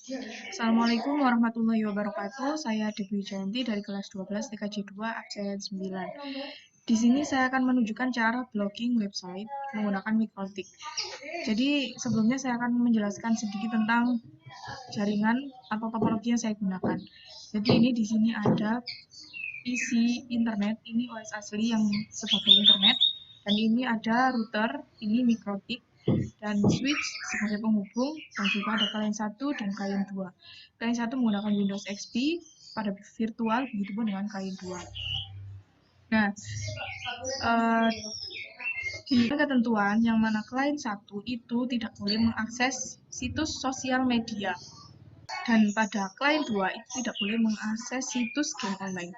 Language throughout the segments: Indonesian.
Assalamualaikum warahmatullahi wabarakatuh. Saya Dewi Jayanti dari kelas 12 TKJ 2 absen 9. Di sini saya akan menunjukkan cara blocking website menggunakan Mikrotik. Jadi sebelumnya saya akan menjelaskan sedikit tentang jaringan atau topologi yang saya gunakan. Jadi ini di sini ada PC internet, ini OS asli yang sebagai internet, dan ini ada router, ini Mikrotik, dan switch sebagai penghubung, dan juga ada klien 1 dan klien 2. Klien 1 menggunakan Windows XP pada virtual, begitupun dengan klien 2. Nah, di ketentuan yang mana klien 1 itu tidak boleh mengakses situs sosial media, dan pada klien 2 itu tidak boleh mengakses situs game online.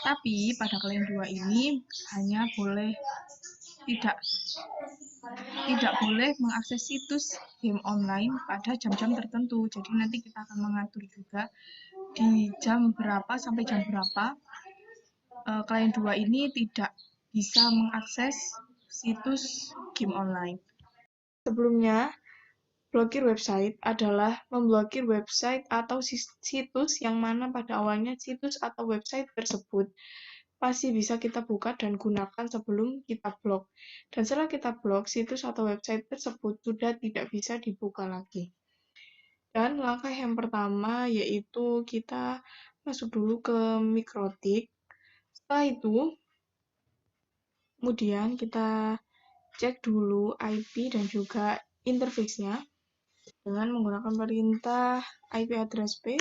Tapi pada klien 2 ini hanya boleh tidak boleh mengakses situs game online pada jam-jam tertentu. Jadi nanti kita akan mengatur juga di jam berapa sampai jam berapa klien 2 ini tidak bisa mengakses situs game online. Sebelumnya, blokir website adalah memblokir website atau situs yang mana pada awalnya situs atau website tersebut masih bisa kita buka dan gunakan sebelum kita blok. Dan setelah kita blok, situs atau website tersebut sudah tidak bisa dibuka lagi. Dan langkah yang pertama yaitu kita masuk dulu ke Mikrotik. Setelah itu, kemudian kita cek dulu IP dan juga interface-nya dengan menggunakan perintah IP address P.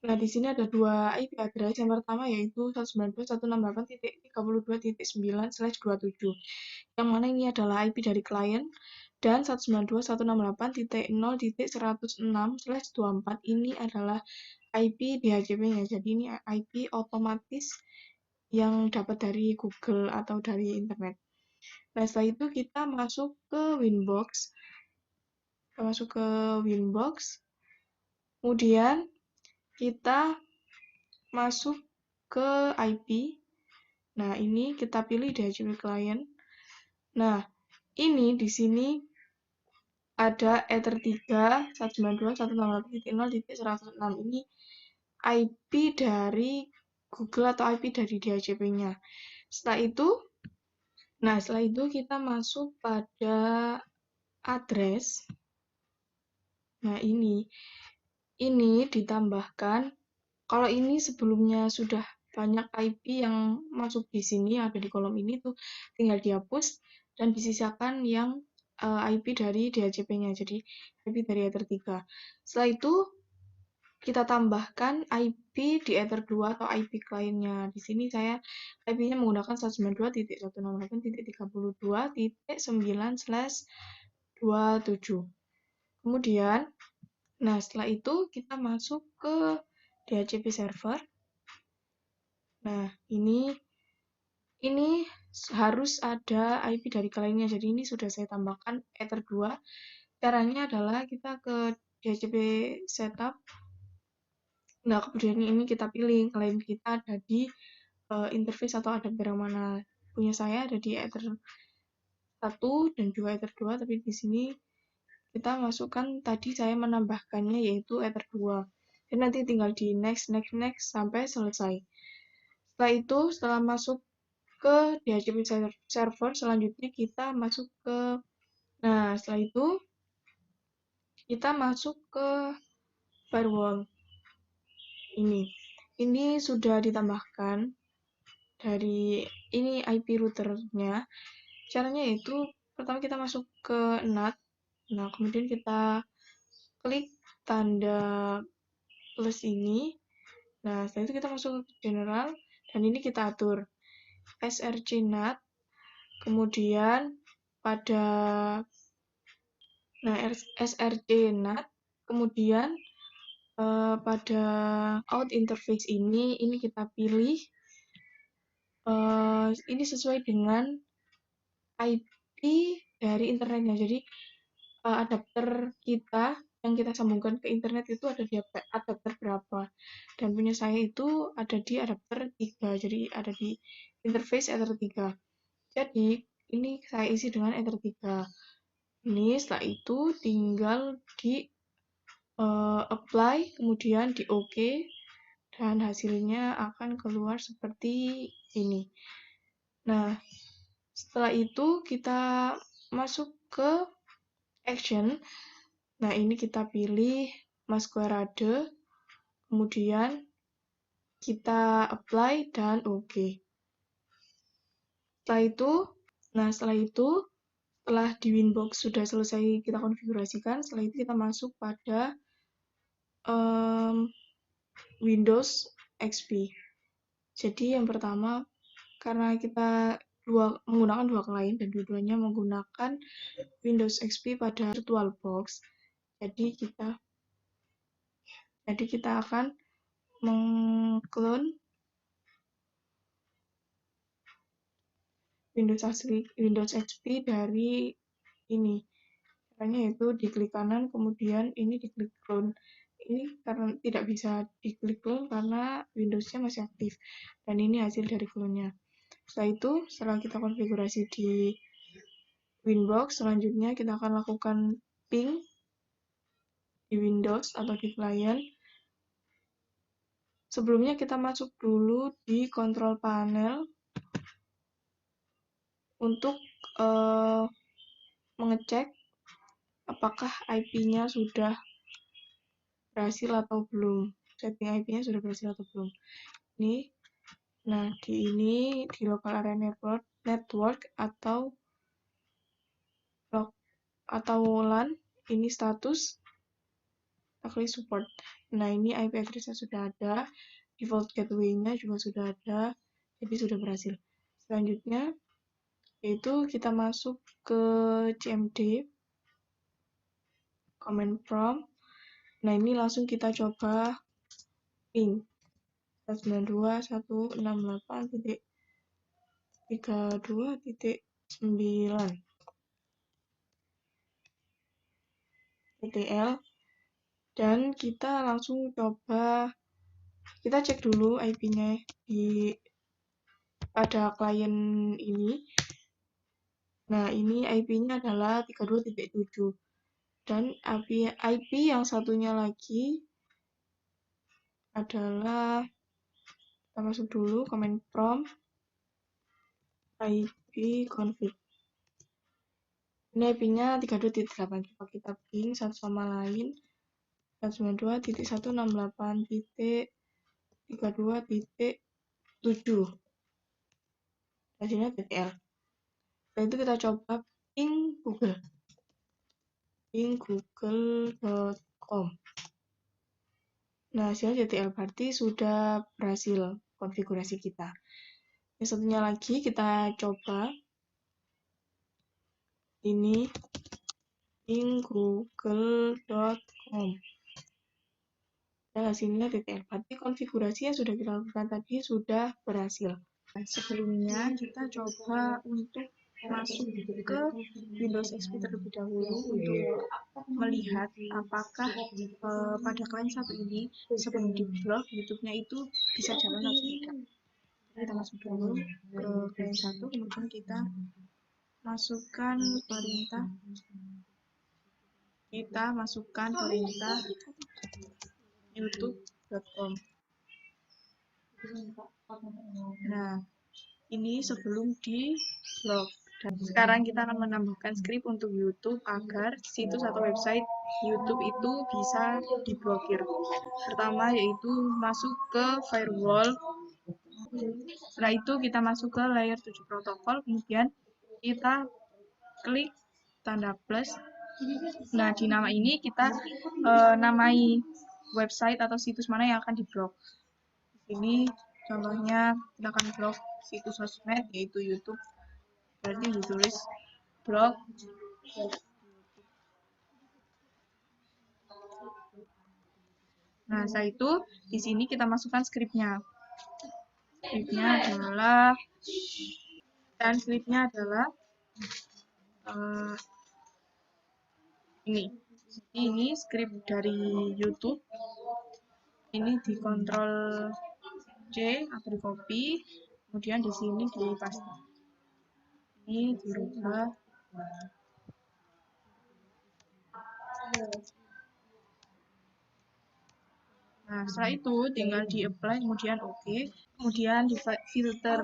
Nah, di sini ada dua IP address. Yang pertama yaitu 192.168.9/27, yang mana ini adalah IP dari klien, dan 192.168.0.106/24 ini adalah IP DHCP-nya. Jadi ini IP otomatis yang dapat dari Google atau dari internet. Nah, setelah itu kita masuk ke Winbox. Kemudian kita masuk ke IP. Nah, ini kita pilih DHCP client. Nah, ini di sini ada Ether 3 192.168.0.106. Ini IP dari Google atau IP dari DHCP-nya. Setelah itu kita masuk pada address. Nah, ini ditambahkan. Kalau ini sebelumnya sudah banyak IP yang masuk di sini, ada di kolom ini tuh, tinggal dihapus dan disisakan yang IP dari DHCP-nya, jadi IP dari Ether 3. Setelah itu, kita tambahkan IP di Ether 2 atau IP kliennya. Di sini saya IP-nya menggunakan 192.168.32.9/27. Kemudian, nah setelah itu kita masuk ke DHCP server. Nah, ini harus ada IP dari kliennya. Jadi ini sudah saya tambahkan Ether 2. Caranya adalah kita ke DHCP setup. Nah, kemudian ini kita pilih klien kita ada di interface atau adapter yang mana. Punya saya ada di Ether 1 dan juga Ether 2, tapi di sini kita masukkan tadi saya menambahkannya yaitu Ether 2. Dan nanti tinggal di next sampai selesai. Setelah masuk ke DHCP server, selanjutnya kita masuk ke setelah itu kita masuk ke firewall. Ini sudah ditambahkan dari ini IP routernya. Caranya yaitu pertama kita masuk ke NAT. Nah, kemudian kita klik tanda plus ini. Nah, setelah itu kita masuk ke general dan ini kita atur SRC NAT. Kemudian pada SRC NAT, kemudian pada out interface ini kita pilih ini sesuai dengan IP dari internetnya. Jadi adapter kita yang kita sambungkan ke internet itu ada di adapter berapa. Dan punya saya itu ada di adapter 3. Jadi ada di interface Ether 3. Jadi ini saya isi dengan Ether 3. Ini setelah itu tinggal di apply, kemudian di OK, dan hasilnya akan keluar seperti ini. Nah, setelah itu kita masuk ke action. Nah, ini kita pilih masquerade, kemudian kita apply dan OK. Setelah itu, setelah di Winbox sudah selesai kita konfigurasikan, setelah itu kita masuk pada Windows XP. Jadi yang pertama, karena kita menggunakan dua klien dan dua-duanya menggunakan Windows XP pada VirtualBox, jadi kita akan mengclone Windows XP dari ini. Caranya yaitu diklik kanan, kemudian ini diklik clone. Ini karena tidak bisa diklik clone karena Windows-nya masih aktif. Dan ini hasil dari clone-nya. Setelah itu, setelah kita konfigurasi di Winbox, selanjutnya kita akan lakukan ping di Windows atau di client. Sebelumnya kita masuk dulu di control panel untuk mengecek apakah IP-nya sudah berhasil atau belum. Setting IP-nya sudah berhasil atau belum. Nah, di local area network atau LAN, ini status, kita klik support. Nah, ini IP address-nya sudah ada, default gateway-nya juga sudah ada, jadi sudah berhasil. Selanjutnya, yaitu kita masuk ke CMD, command prompt. Nah, ini langsung kita coba ping 192.168.32.9 TTL, dan kita langsung coba, kita cek dulu IP-nya pada klien ini. Nah, ini IP-nya adalah 32.7. Dan IP yang satunya lagi adalah, kita masuk dulu command prompt IP config. Ini IP-nya 32.8. Coba kita ping satu sama lain 192.168.32.7. Hasilnya TTL. Setelah itu kita coba ping google.com. Nah, hasilnya TTL, berarti sudah berhasil konfigurasi kita. Yang satunya lagi kita coba ini ping google.com. Dan hasilnya TTL, berarti konfigurasi yang sudah kita lakukan tadi sudah berhasil. Sebelumnya kita coba untuk masuk ke Windows XP terlebih dahulu untuk melihat apakah pada klien satu ini sebelum di-blok YouTube-nya itu bisa jalan atau tidak. Kita masuk dulu ke klien satu, kemudian kita masukkan perintah youtube.com. Nah, ini sebelum di-blok. Dan sekarang kita akan menambahkan script untuk YouTube agar situs atau website YouTube itu bisa diblokir. Pertama yaitu masuk ke firewall. Setelah itu kita masuk ke layer 7 protokol, kemudian kita klik tanda plus. Nah, di nama ini kita namai website atau situs mana yang akan diblok. Di sini contohnya kita akan blok situs sosmed yaitu YouTube. Berarti ditulis blok. Nah, setelah itu di sini kita masukkan skripnya. Skripnya adalah ini. Jadi ini skrip dari YouTube. Ini dikontrol C atau di copy, kemudian di sini dipaste. Ini dirubah. Nah, setelah itu tinggal di apply, kemudian oke. Kemudian di filter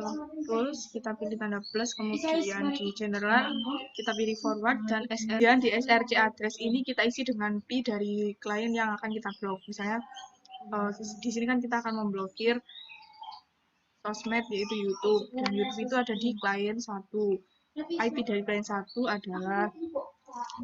rules, kita pilih tanda plus, kemudian di general, kita pilih forward, dan kemudian di SRC address ini kita isi dengan PI dari klien yang akan kita blok. Misalnya, di sini kan kita akan memblokir sosmed yaitu YouTube, dan YouTube itu ada di klien 1. IP dari klien 1 adalah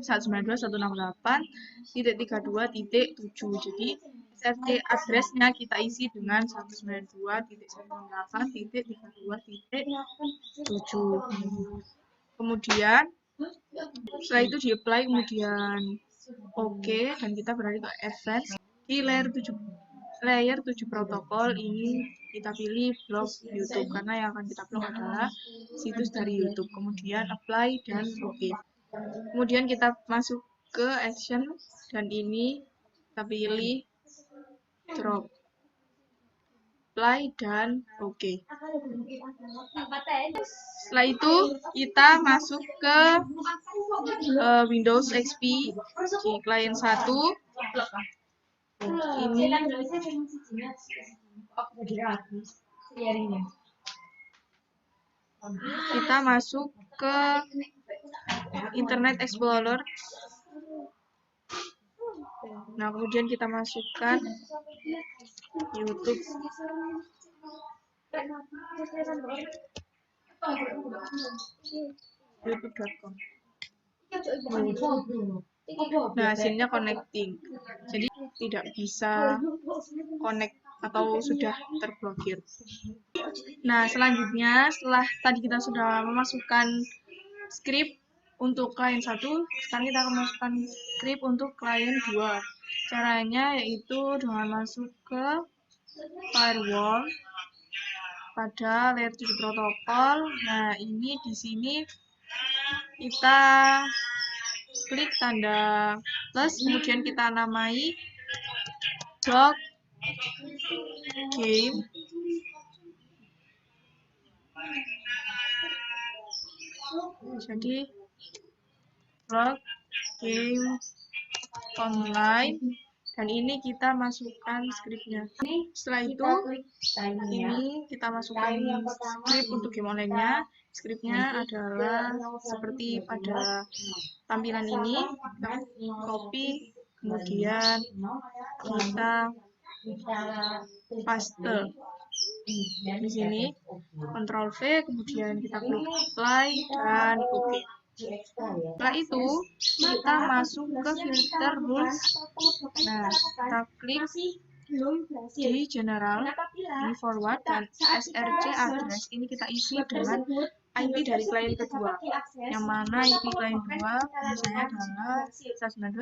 192.168.32.7. Jadi SRC address-nya kita isi dengan 192.168.32.7. Kemudian setelah itu di apply, kemudian oke, dan kita beralih ke advance. Di layer 7 protokol ini kita pilih blok YouTube karena yang akan kita blok adalah situs dari YouTube. Kemudian apply dan oke. Kemudian kita masuk ke action dan ini kita pilih drop, apply dan oke. Setelah itu kita masuk ke Windows XP di klien 1. Ini kita masuk ke Internet Explorer. Nah, kemudian kita masukkan YouTube. YouTube.com. Nah, hasilnya connecting. Jadi tidak bisa connect atau sudah terblokir. Nah, selanjutnya setelah tadi kita sudah memasukkan script untuk klien 1, sekarang kita akan memasukkan script untuk klien 2. Caranya yaitu dengan masuk ke firewall pada layer 7 protokol. Nah, ini di sini kita klik tanda plus, kemudian kita namai blog game. Jadi blog game online, dan ini kita masukkan scriptnya. Setelah itu ini kita masukkan script untuk game online-nya. Scriptnya adalah seperti pada tampilan ini. Kita copy, kemudian kita paste di sini, Ctrl V, kemudian kita klik apply dan oke. Setelah itu kita masuk ke filter rules. Nah, kita klik di general, di forward, dan SRC address ini kita isi dengan IP dari klien kedua, yang mana IP klien 2 misalnya adalah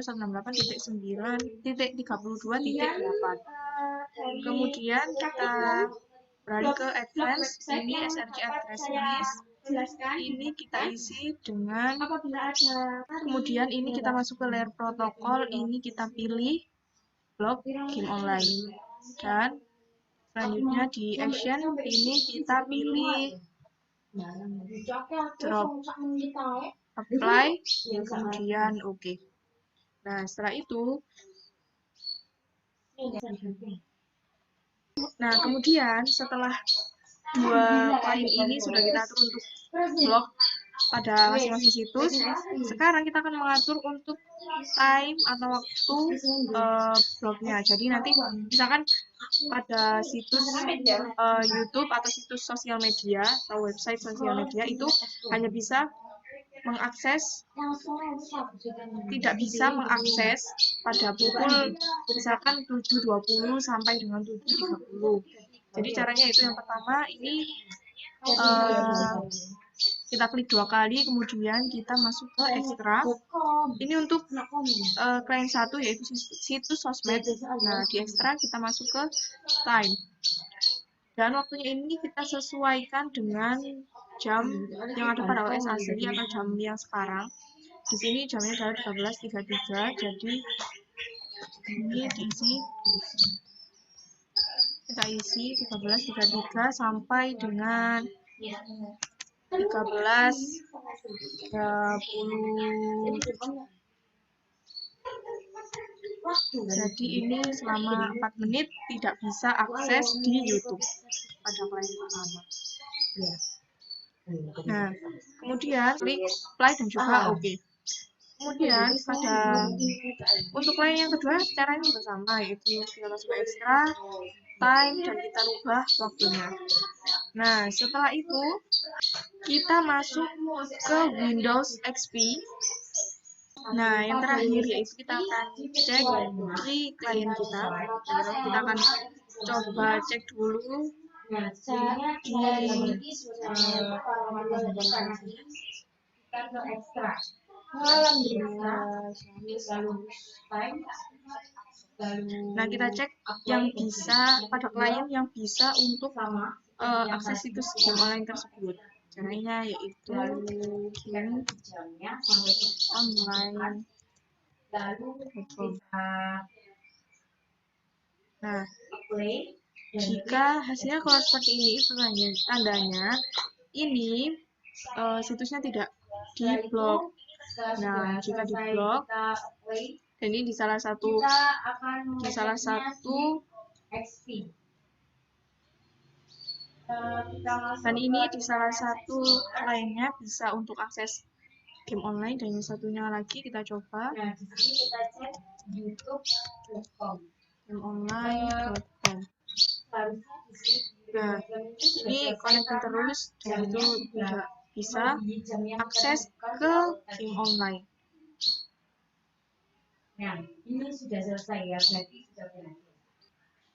192.168.9.32.8. Kemudian kita beralih ke advance, ini SRC address list. Ini kita isi dengan, kemudian ini kita masuk ke layer protokol, ini kita pilih blog game online, dan selanjutnya di action ini kita pilih drop, apply, kemudian oke. Nah, setelah itu kemudian setelah dua klien ini sudah kita atur untuk blog pada masing-masing situs, sekarang kita akan mengatur untuk time atau waktu blognya. Jadi nanti misalkan pada situs YouTube atau situs sosial media atau website sosial media itu hanya bisa tidak bisa mengakses pada pukul misalkan 7.20 sampai dengan 7.30. Jadi caranya itu yang pertama ini kita klik 2 kali, kemudian kita masuk ke ekstra. Ini untuk klien 1 yaitu situs sosmed. Nah, di ekstra kita masuk ke time. Dan waktunya ini kita sesuaikan dengan jam yang ada pada OS asli atau jam yang sekarang. Di sini jamnya adalah 13.33, jadi ini diisi, kita isi 13.33 sampai dengan 13.30. Jadi ini selama 4 menit tidak bisa akses di YouTube pada klien pertama. Nah, kemudian klik play dan juga OK. Kemudian untuk klien yang kedua caranya juga sama, yaitu kita masuk ke extra, time, dan kita rubah waktunya. Nah, setelah itu kita masuk ke Windows XP. Nah, yang terakhir yaitu kita akan cek di klien kita. Kita akan coba cek dulu di Nah, kita cek yang bisa pada klien yang bisa untuk akses situs game online tersebut. Caranya yaitu game.online.com. Nah, jika hasilnya kalau seperti ini, itu tandanya ini situsnya tidak diblok. Nah, jika diblok, dan ini di salah satu lainnya bisa untuk akses game online, dan yang satunya lagi kita coba gameonline.com. Nah, ini connecting terus, dan itu tidak bisa akses ke game online. Nah, ini sudah selesai ya, berarti sudah berakhir.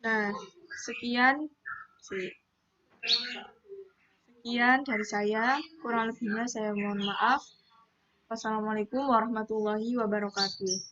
Nah, sekian dari saya, kurang lebihnya saya mohon maaf. Wassalamualaikum warahmatullahi wabarakatuh.